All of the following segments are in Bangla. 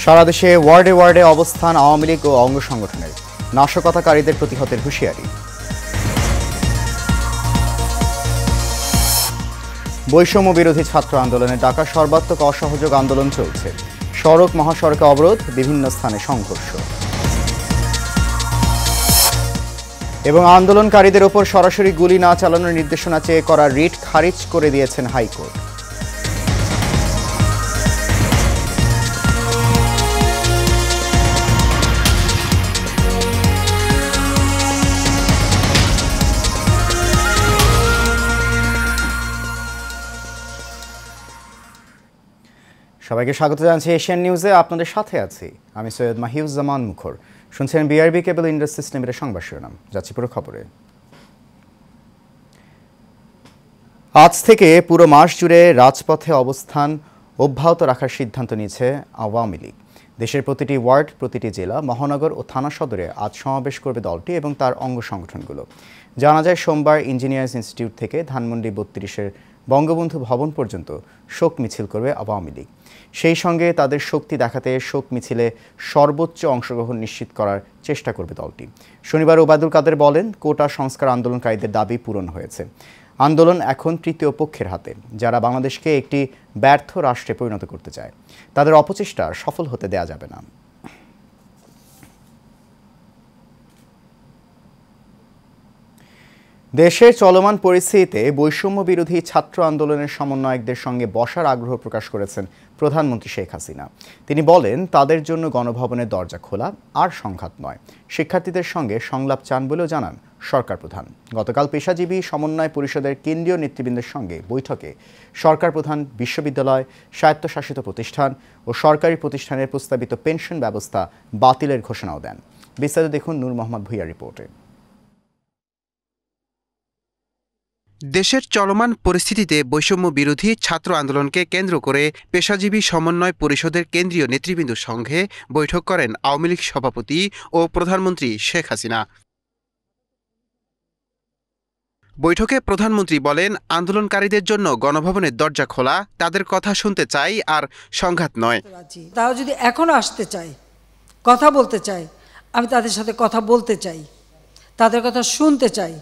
সারা দেশে ওয়ার্ডে ওয়ার্ডে অবস্থান আওয়ামী লীগ ও অঙ্গ সংগঠনের, নাশকতাকারীদের প্রতিহতের হুঁশিয়ারি। বৈষম্য বিরোধী ছাত্র আন্দোলনে ঢাকা সর্বাত্মক অসহযোগ আন্দোলন চলছে। সড়ক মহাসড়কে অবরোধ, বিভিন্ন স্থানে সংঘর্ষ। এবং আন্দোলনকারীদের ওপর সরাসরি গুলি না চালানোর নির্দেশনা চেয়ে করা রিট খারিজ করে দিয়েছেন হাইকোর্ট। সবাইকে স্বাগত জানাচ্ছি এশিয়ান নিউজে। আপনাদের সাথে আছি আমি সৈয়দ মাহিউজ্জামান মুখর। শুনছেন বিআরবি কেবল ইন্ডাস্ট্রিজ লিমিটেড সংবাদ শিরোনাম। যাচ্ছি পুরো খবরে। আজ থেকে পুরো মাস জুড়ে রাজপথে অবস্থান অব্যাহত রাখার সিদ্ধান্ত নিয়েছে আওয়ামী লীগ। দেশের প্রতিটি ওয়ার্ড, প্রতিটি জেলা, মহানগর ও থানা সদরে আজ সমাবেশ করবে দলটি এবং তার অঙ্গ সংগঠনগুলো। জানা যায়, সোমবার ইঞ্জিনিয়ার্স ইনস্টিটিউট থেকে ধানমন্ডি ৩২-এর বঙ্গবন্ধু ভবন পর্যন্ত শোক মিছিল করবে আওয়ামী লীগ। সেই সঙ্গে তাদের শক্তি দেখাতে শোক মিছিলে সর্বোচ্চ অংশগ্রহণ নিশ্চিত করার চেষ্টা করবে দলটি। শনিবার ওবায়দুল কাদের বলেন, কোটা সংস্কার আন্দোলনকারীদের দাবি পূরণ হয়েছে। আন্দোলন এখন তৃতীয় পক্ষের হাতে, যারা বাংলাদেশকে একটি ব্যর্থ রাষ্ট্রে পরিণত করতে চায়। তাদের অপচেষ্টা সফল হতে দেয়া যাবে না। দেশের চলমান পরিস্থিতিতে বৈষম্য বিরোধী ছাত্র আন্দোলনের সমন্বয়কদের সঙ্গে বসার আগ্রহ প্রকাশ করেছেন প্রধানমন্ত্রী শেখ হাসিনা। তিনি বলেন, তাদের জন্য গণভবনের দরজা খোলা, আর সংঘাত নয়। শিক্ষার্থীদের সঙ্গে সংলাপ চান বলেও জানান সরকার প্রধান। গতকাল পেশাজীবী সমন্বয় পরিষদের কেন্দ্রীয় নেতৃবৃন্দের সঙ্গে বৈঠকে সরকার প্রধান বিশ্ববিদ্যালয়, স্বায়ত্তশাসিত প্রতিষ্ঠান ও সরকারি প্রতিষ্ঠানের প্রস্তাবিত পেনশন ব্যবস্থা বাতিলের ঘোষণাও দেন। বিস্তারিত দেখুন নূর মোহাম্মদ ভূঁইয়ার রিপোর্টে। দেশের চলমান পরিস্থিতিতে বৈষম্য বিরোধী ছাত্র আন্দোলনকে কেন্দ্র করে পেশাজীবী সমন্বয় পরিষদের কেন্দ্রীয় নেতৃবৃন্দের সঙ্গে বৈঠক করেন আওয়ামী লীগ সভাপতি ও প্রধানমন্ত্রী শেখ হাসিনা। বৈঠকে প্রধানমন্ত্রী বলেন, আন্দোলনকারীদের জন্য গণভবনের দরজা খোলা, তাদের কথা শুনতে চাই, আর সংঘাত নয়। তারা যদি এখনো আসতে চায়, কথা বলতে চায়, আমি তাদের সাথে কথা বলতে চাই, তাদের কথা শুনতে চাই,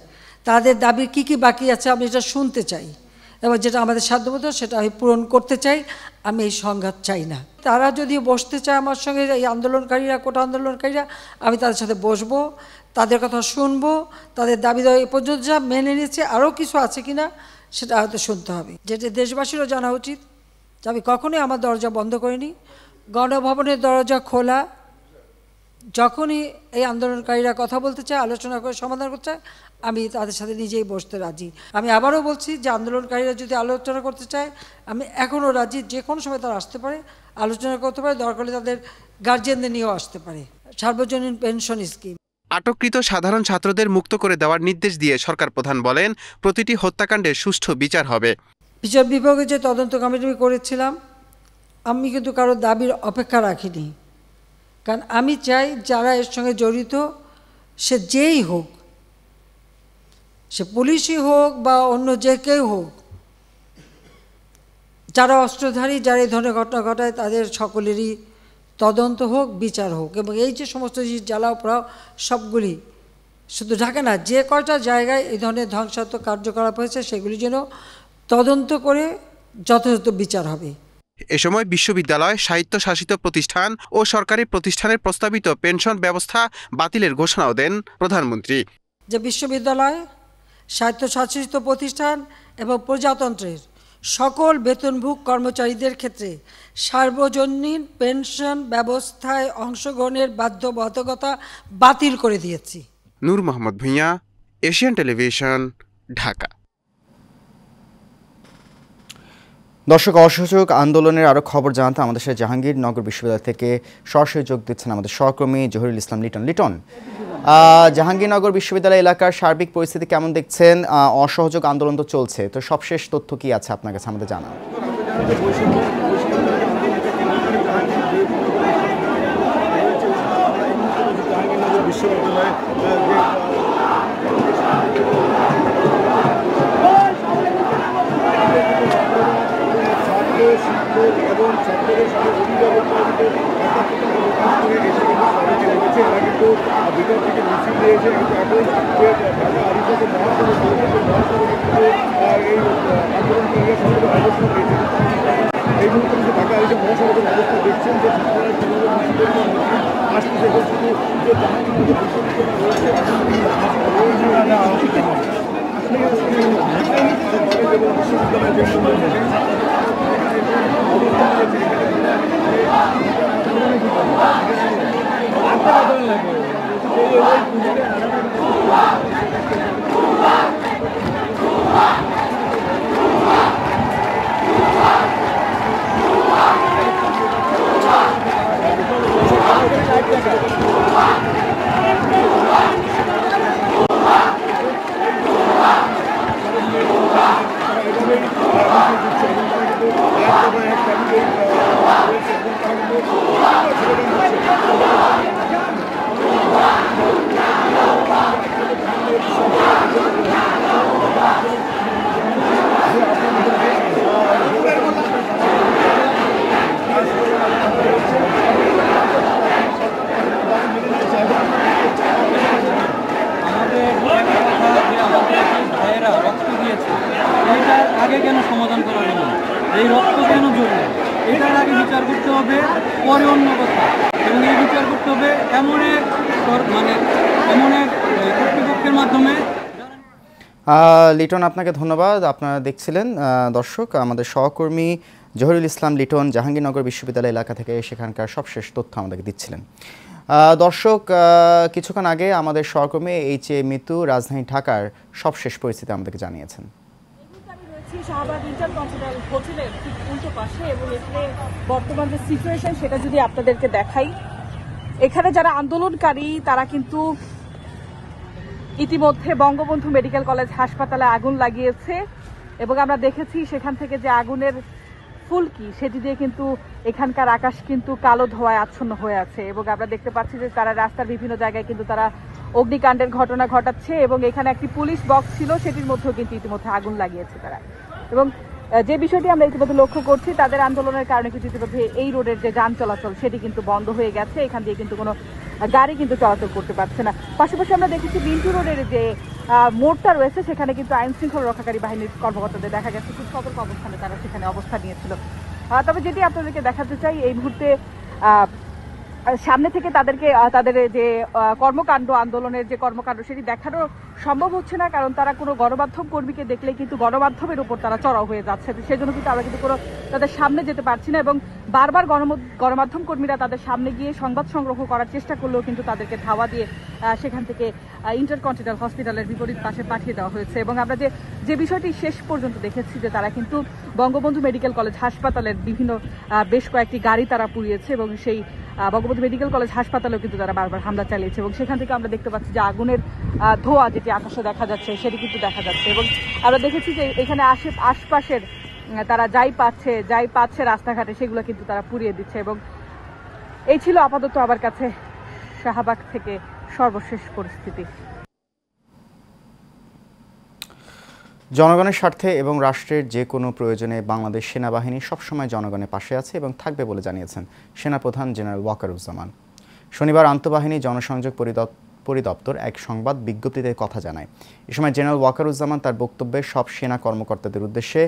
তাদের দাবি কি কি বাকি আছে আমি এটা শুনতে চাই, এবং যেটা আমাদের সাধ্যমতো সেটা আমি পূরণ করতে চাই। আমি এই সংঘাত চাই না। তারা যদি বসতে চায় আমার সঙ্গে, এই আন্দোলনকারীরা, কোটা আন্দোলনকারীরা, আমি তাদের সাথে বসবো, তাদের কথা শুনবো, তাদের দাবি দেওয়া এ পর্যন্ত যা মেনে নিয়েছে, আরও কিছু আছে কিনা সেটা হয়তো শুনতে হবে। যেটা দেশবাসীরও জানা উচিত যে আমি কখনোই আমার দরজা বন্ধ করিনি। গণভবনের দরজা খোলা। যখনই এই আন্দোলনকারীরা কথা বলতে চায়, আলোচনা করে সমাধান করতে চায়, আমি তাদের সাথে নিজেই বসতে রাজি। আমি আবারও বলছি যে আন্দোলনকারীরা যদি আলোচনা করতে চায়, আমি এখনও রাজি। যে কোনো সময় তারা আসতে পারে, আলোচনা করতে পারে, দরকার হলে তাদের গার্জিয়ানদের নিয়েও আসতে পারে। সার্বজনীন পেনশন স্কিম। আটককৃত সাধারণ ছাত্রদের মুক্ত করে দেওয়ার নির্দেশ দিয়ে সরকার প্রধান বলেন, প্রতিটি হত্যাকাণ্ডের সুষ্ঠু বিচার হবে। বিচার বিভাগে যে তদন্ত কমিটি করেছিলাম, আমি কিন্তু কারো দাবির অপেক্ষা রাখিনি। কারণ আমি চাই যারা এর সঙ্গে জড়িত, সে যেই হোক, সে পুলিশই হোক বা অন্য যে কেউ হোক, যারা অস্ত্রধারী, যারা এই ধরনের ঘটনা ঘটায়, তাদের সকলেরই তদন্ত হোক, বিচার হোক। এবং এই যে সমস্ত জ্বালাও পোড়াও সবগুলি, শুধু ঢাকা না, যে কয়টা জায়গায় এই ধরনের ধ্বংসাত্মক কার্যকলাপ হয়েছে, সেগুলি যেন তদন্ত করে যথাযথ বিচার হবে। এ সময় বিশ্ববিদ্যালয়, স্বায়ত্তশাসিত প্রতিষ্ঠান ও সরকারি প্রতিষ্ঠানের প্রস্তাবিত পেনশন ব্যবস্থা বাতিলের ঘোষণাও দেন প্রধানমন্ত্রী। যে বিশ্ববিদ্যালয়, স্বায়ত্তশাসিত প্রতিষ্ঠান এবং প্রজাতন্ত্রের সকল বেতনভোগ কর্মচারীদের ক্ষেত্রে সার্বজনীন পেনশন ব্যবস্থায় অংশগ্রহণের বাধ্যবাধকতা বাতিল করে দিয়েছি। নূর মোহাম্মদ ভূঁইয়া, এশিয়ান টেলিভিশন, ঢাকা। দর্শক, অসহযোগ আন্দোলনের আরও খবর জানাতে আমাদের সাথে জাহাঙ্গীরনগর বিশ্ববিদ্যালয় থেকে সরাসরি যোগ দিচ্ছেন আমাদের সহকর্মী জহিরুল ইসলাম লিটন। লিটন, জাহাঙ্গীরনগর বিশ্ববিদ্যালয় এলাকার সার্বিক পরিস্থিতি কেমন দেখছেন? অসহযোগ আন্দোলন তো চলছে, তো সবশেষ তথ্য কি আছে আপনার কাছে আমাদের জানান। এবং ছাত্রদের সাথে অভিভাবক আগে কেন সমাধান করা হলো না, এই রক্ত কেন ঝরলো, এটার আগে বিচার করতে হবে, পরে অন্য কথা। এবং এই বিচার করতে হবে এমন এক কর্তৃপক্ষের মাধ্যমে। লিটন, আপনাকে ধন্যবাদ। আপনারা দেখছিলেন দর্শক, আমাদের সহকর্মী জহিরুল ইসলাম লিটন জাহাঙ্গীরনগর বিশ্ববিদ্যালয় এলাকা থেকে সেখানকার সবশেষ তথ্য আমাদেরকে দিচ্ছিলেন। দর্শক, কিছুক্ষণ আগে আমাদের সহকর্মী এইচ.এ. মিতু রাজধানী ঢাকার সবশেষ পরিস্থিতি আমাদেরকে জানিয়েছেন। শাহবাগ ইন্টারকন্টিনেন্টাল হোটেলের ঠিক উল্টো পাশে, এবং এখানে বর্তমান যে সিচুয়েশন সেটা যদি আপনাদেরকে দেখাই, এখানে যারা আন্দোলনকারী তারা কিন্তু ইতিমধ্যে বঙ্গবন্ধু মেডিকেল কলেজ হাসপাতালে আগুন লাগিয়েছে, এবং আমরা দেখেছি সেখান থেকে যে আগুনের ফুলকি সেটি দিয়ে কিন্তু এখানকার আকাশ কিন্তু কালো ধোঁয়ায় আচ্ছন্ন হয়ে আছে। এবং আমরা দেখতে পাচ্ছি যে তারা রাস্তার বিভিন্ন জায়গায় কিন্তু তারা অগ্নিকাণ্ডের ঘটনা ঘটাচ্ছে, এবং এখানে একটি পুলিশ বক্স ছিল সেটির মধ্যেও কিন্তু ইতিমধ্যে আগুন লাগিয়েছে তারা। এবং যে বিষয়টি আমরা ইতিমধ্যে লক্ষ্য করছি, তাদের আন্দোলনের কারণে কিন্তু ইতিমধ্যে এই রোডের যে যান চলাচল সেটি কিন্তু বন্ধ হয়ে গেছে, এখান দিয়ে কিন্তু কোনো গাড়ি কিন্তু চলাচল করতে পারছে না। পাশাপাশি আমরা দেখেছি বিন্টু রোডের যে মোড়টা রয়েছে সেখানে কিন্তু আইন শৃঙ্খলা রক্ষাকারী বাহিনীর কর্মকর্তাদের দেখা গেছে খুব সতর্ক অবস্থানে তারা সেখানে অবস্থান নিয়েছিল। তবে যেটি আপনাদেরকে দেখাতে চাই, এই মুহূর্তে সামনে থেকে তাদেরকে তাদের যে কর্মকাণ্ড, আন্দোলনের যে কর্মকাণ্ড সেটি দেখানো সম্ভব হচ্ছে না, কারণ তারা কোনো গণমাধ্যম কর্মীকে দেখলে কিন্তু গণমাধ্যমের উপর তারা চড়াও হয়ে যাচ্ছে। সেজন্য কিন্তু আমরা কিন্তু কোনো তাদের সামনে যেতে পারছি না, এবং বারবার গণমাধ্যম কর্মীরা তাদের সামনে গিয়ে সংবাদ সংগ্রহ করার চেষ্টা করলেও কিন্তু তাদেরকে ধাওয়া দিয়ে সেখান থেকে ইন্টারকন্টিনেন্টাল হসপিটালের বিপরীত পাশে পাঠিয়ে দেওয়া হয়েছে। এবং আমরা যে বিষয়টি শেষ পর্যন্ত দেখেছি যে তারা কিন্তু বঙ্গবন্ধু মেডিকেল কলেজ হাসপাতালের বিভিন্ন বেশ কয়েকটি গাড়ি তারা পুড়িয়েছে, এবং সেই বঙ্গবন্ধু মেডিকেল কলেজ হাসপাতালেও কিন্তু তারা বারবার হামলা চালিয়েছে, এবং সেখান থেকে আমরা দেখতে পাচ্ছি যে আগুনের ধোঁয়া যেটি আকাশে দেখা যাচ্ছে সেটি কিন্তু দেখা যাচ্ছে। এবং আমরা দেখেছি যে এখানে আশপাশের তারা যাই পাচ্ছে রাস্তাঘাটে সেগুলো কিন্তু তারা পুড়িয়ে দিচ্ছে। এবং এই ছিল আপাতত আমার কাছে শাহবাগ থেকে সর্বশেষ পরিস্থিতি। জনগণের স্বার্থে এবং রাষ্ট্রের যে কোনো প্রয়োজনে বাংলাদেশ সেনাবাহিনী সবসময় জনগণের পাশে আছে এবং থাকবে বলে জানিয়েছেন সেনাপ্রধান জেনারেল ওয়াকারুজ্জামান। শনিবার আন্তঃবাহিনী জনসংযোগ পরিদপ্তর এক সংবাদ বিজ্ঞপ্তিতে কথা জানায়। এ সময় জেনারেল ওয়াকারুজ্জামান তার বক্তব্যে সব সেনা কর্মকর্তাদের উদ্দেশ্যে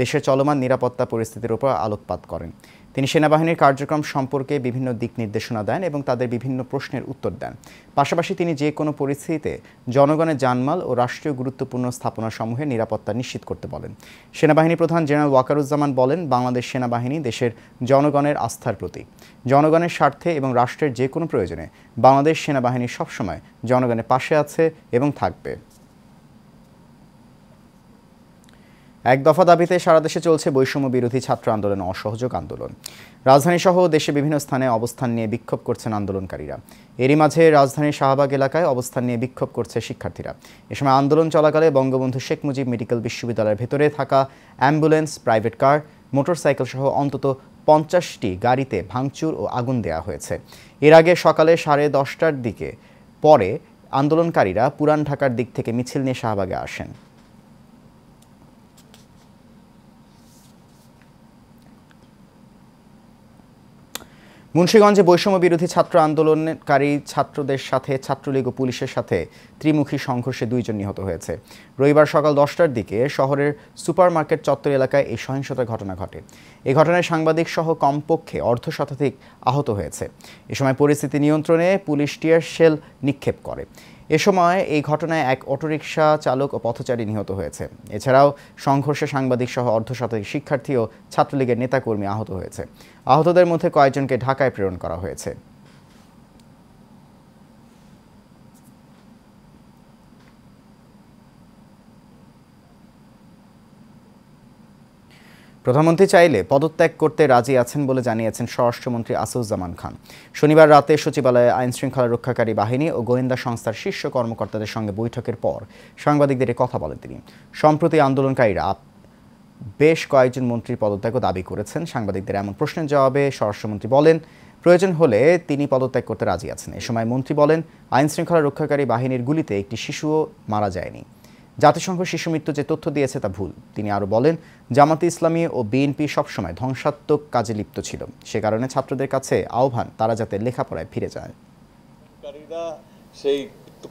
দেশের চলমান নিরাপত্তা পরিস্থিতির উপর আলোকপাত করেন। তিনি সেনাবাহিনীর কার্যক্রম সম্পর্কে বিভিন্ন দিক নির্দেশনা দেন এবং তাদের বিভিন্ন প্রশ্নের উত্তর দেন। পাশাপাশি তিনি যে কোনো পরিস্থিতিতে জনগণের জানমাল ও রাষ্ট্রীয় গুরুত্বপূর্ণ স্থাপনাসমূহের নিরাপত্তা নিশ্চিত করতে বলেন। সেনাবাহিনী প্রধান জেনারেল ওয়াকারুজ্জামান বলেন, বাংলাদেশ সেনাবাহিনী দেশের জনগণের আস্থার প্রতীক। জনগণের স্বার্থে এবং রাষ্ট্রের যে কোনো প্রয়োজনে বাংলাদেশ সেনাবাহিনী সবসময় জনগণের পাশে আছে এবং থাকবে। এক দফা দাবিতে সারা দেশে চলছে বৈষম্য বিরোধী ছাত্র আন্দোলন, অসহযোগ আন্দোলন। রাজধানীসহ দেশে বিভিন্ন স্থানে অবস্থান নিয়ে বিক্ষোভ করছেন আন্দোলনকারীরা। এরই মাঝে রাজধানীর শাহবাগ এলাকায় অবস্থান নিয়ে বিক্ষোভ করছে শিক্ষার্থীরা। এ সময় আন্দোলন চলাকালে বঙ্গবন্ধু শেখ মুজিব মেডিকেল বিশ্ববিদ্যালয়ের ভেতরে থাকা অ্যাম্বুলেন্স, প্রাইভেট কার, মোটরসাইকেল সহ অন্তত 50টি গাড়িতে ভাঙচুর ও আগুন দেওয়া হয়েছে। এর আগে সকালে 10:30টার দিকে পরে আন্দোলনকারীরা পুরান ঢাকার দিক থেকে মিছিল নিয়ে শাহবাগে আসেন। মুন্সিগঞ্জে বৈষম্য বিরোধী ছাত্র আন্দোলনকারী ছাত্রদের সাথে ছাত্রলীগ ও পুলিশের সাথে ত্রিমুখী সংঘর্ষে 2 জন নিহত হয়েছে। রবিবার সকাল 10টার দিকে শহরের সুপারমার্কেট চত্বর এলাকায় এই সহিংসতার ঘটনা ঘটে। এই ঘটনায় সাংবাদিক সহ কমপক্ষে অর্ধশতাধিক আহত হয়েছে। এ সময় পরিস্থিতি নিয়ন্ত্রণে পুলিশ টিয়ার শেল নিক্ষেপ করে। এ সময় এই ঘটনায় এক অটোরিকশা চালক ও পথচারী নিহত হয়েছে। এছাড়াও সংঘর্ষে সাংবাদিক সহ অর্ধশতাধিক শিক্ষার্থী ও ছাত্রলীগের নেতাকর্মী আহত হয়েছে। আহতদের মধ্যে কয়েকজনকে ঢাকায় প্রেরণ করা হয়েছে। প্রধানমন্ত্রী চাইলে পদত্যাগ করতে রাজি আছেন বলে জানিয়েছেন স্বরাষ্ট্রমন্ত্রী আসিফুজ্জামান খান। শনিবার রাতে সচিবালয়ে আইন শৃঙ্খলা রক্ষাকারী বাহিনী ও গোয়েন্দা সংস্থার শীর্ষ কর্মকর্তাদের সঙ্গে বৈঠকের পর সাংবাদিকদের কথা বলেন তিনি। সম্প্রতি আন্দোলনকারীরা বেশ কয়েকজন মন্ত্রীর পদত্যাগও দাবি করেছেন। সাংবাদিকদের এমন প্রশ্নের জবাবে স্বরাষ্ট্রমন্ত্রী বলেন, প্রয়োজন হলে তিনি পদত্যাগ করতে রাজি আছেন। এ সময় মন্ত্রী বলেন, আইন শৃঙ্খলা রক্ষাকারী বাহিনীর গুলিতে একটি শিশুও মারা যায়নি। জাতিসংঘ শিশু মৃত্যু যে তথ্য দিয়েছে তা ভুল। তিনি আরও বলেন, জামাতে ইসলামী ও বিএনপি সবসময় ধ্বংসাত্মক কাজে লিপ্ত ছিল। সে কারণে ছাত্রদের কাছে আহ্বান তারা যাতে লেখাপড়ায় ফিরে যায়। সেই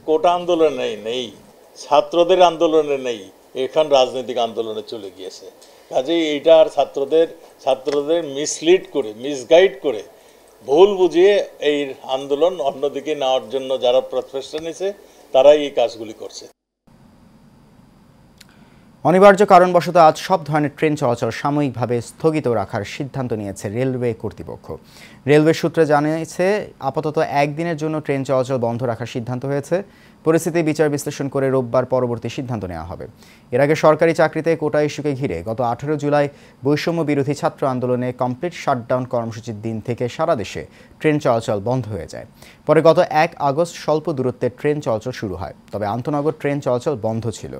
কোটা আন্দোলনে নেই, ছাত্রদের আন্দোলনে নেই, এখন রাজনৈতিক আন্দোলনে চলে গিয়েছে। কাজেই এইটা আর ছাত্রদের মিসলিড করে, মিসগাইড করে, ভুল বুঝিয়ে এই আন্দোলন অন্যদিকে নেওয়ার জন্য যারা প্রচেষ্টা নিয়েছে তারাই এই কাজগুলি করছে। অনিবার্য কারণবশত আজ সব ধরনের ট্রেন চলাচল সাময়িকভাবে স্থগিত রাখার সিদ্ধান্ত নিয়েছে রেলওয়ে কর্তৃপক্ষ। রেলওয়ে সূত্রে জানিয়েছে, আপাতত একদিনের জন্য ট্রেন চলাচল বন্ধ রাখার সিদ্ধান্ত হয়েছে। পরিস্থিতি বিচার বিশ্লেষণ করে রোববার পরবর্তী সিদ্ধান্ত নেওয়া হবে। এর আগে সরকারি চাকরিতে কোটা ইস্যুকে ঘিরে গত 18 জুলাই বৈষম্য বিরোধী ছাত্র আন্দোলনে কমপ্লিট শাটডাউন কর্মসূচির দিন থেকে সারা দেশে ট্রেন চলাচল বন্ধ হয়ে যায়। পরে গত 1 আগস্ট স্বল্প দূরত্বের ট্রেন চলাচল শুরু হয়, তবে আন্তনগর ট্রেন চলাচল বন্ধ ছিল।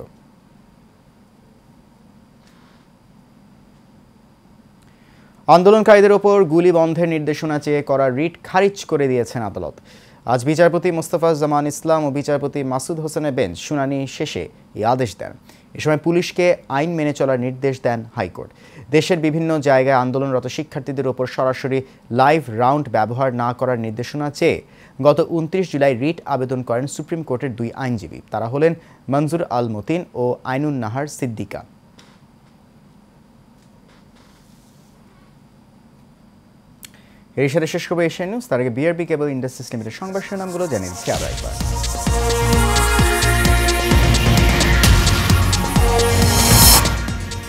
আন্দোলনকারীদের ওপর গুলি বন্ধের নির্দেশনা চেয়ে করা রিট খারিজ করে দিয়েছেন আদালত। আজ বিচারপতি মোস্তফা জামান ইসলাম ও বিচারপতি মাসুদ হোসেনের বেঞ্চ শুনানি শেষে এই আদেশ দেন। এ সময় পুলিশকে আইন মেনে চলার নির্দেশ দেন হাইকোর্ট। দেশের বিভিন্ন জায়গায় আন্দোলনরত শিক্ষার্থীদের ওপর সরাসরি লাইভ রাউন্ড ব্যবহার না করার নির্দেশনা চেয়ে গত 29 জুলাই রিট আবেদন করেন সুপ্রিম কোর্টের 2 আইনজীবী। তারা হলেন মনজুর আল মতিন ও আইনুন নাহার সিদ্দিকা। এর সাথে শেষ করবো এশিয়ান নিউজ। তার আগে বিআরবি কেবল ইন্ডাস্ট্রিজ লিমিটেড সংবাদ শিরোনামগুলো জানিয়ে দিচ্ছি আরও একবার।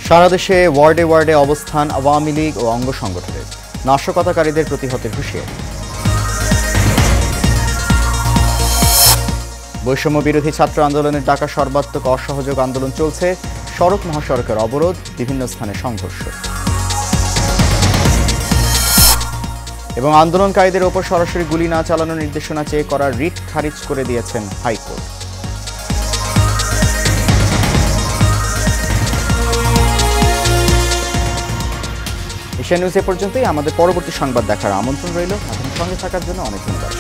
সারা দেশে ওয়ার্ডে ওয়ার্ডে অবস্থান আওয়ামী লীগ ও অঙ্গ সংগঠনের, নাশকতাকারীদের প্রতিহতের হুঁশিয়ারি। বৈষম্য বিরোধী ছাত্র আন্দোলনের ডাকা সর্বাত্মক অসহযোগ আন্দোলন চলছে, সড়ক মহাসড়কের অবরোধ, বিভিন্ন স্থানে সংঘর্ষ। এবং আন্দোলনকারীদের ওপর সরাসরি গুলি না চালানোর নির্দেশনা চেয়ে করা রিট খারিজ করে দিয়েছেন হাইকোর্ট। এশিয়ান নিউজ এ পর্যন্তই। আমাদের পরবর্তী সংবাদ দেখার আমন্ত্রণ রইল। আপনাদের সঙ্গে থাকার জন্য অনেক ধন্যবাদ।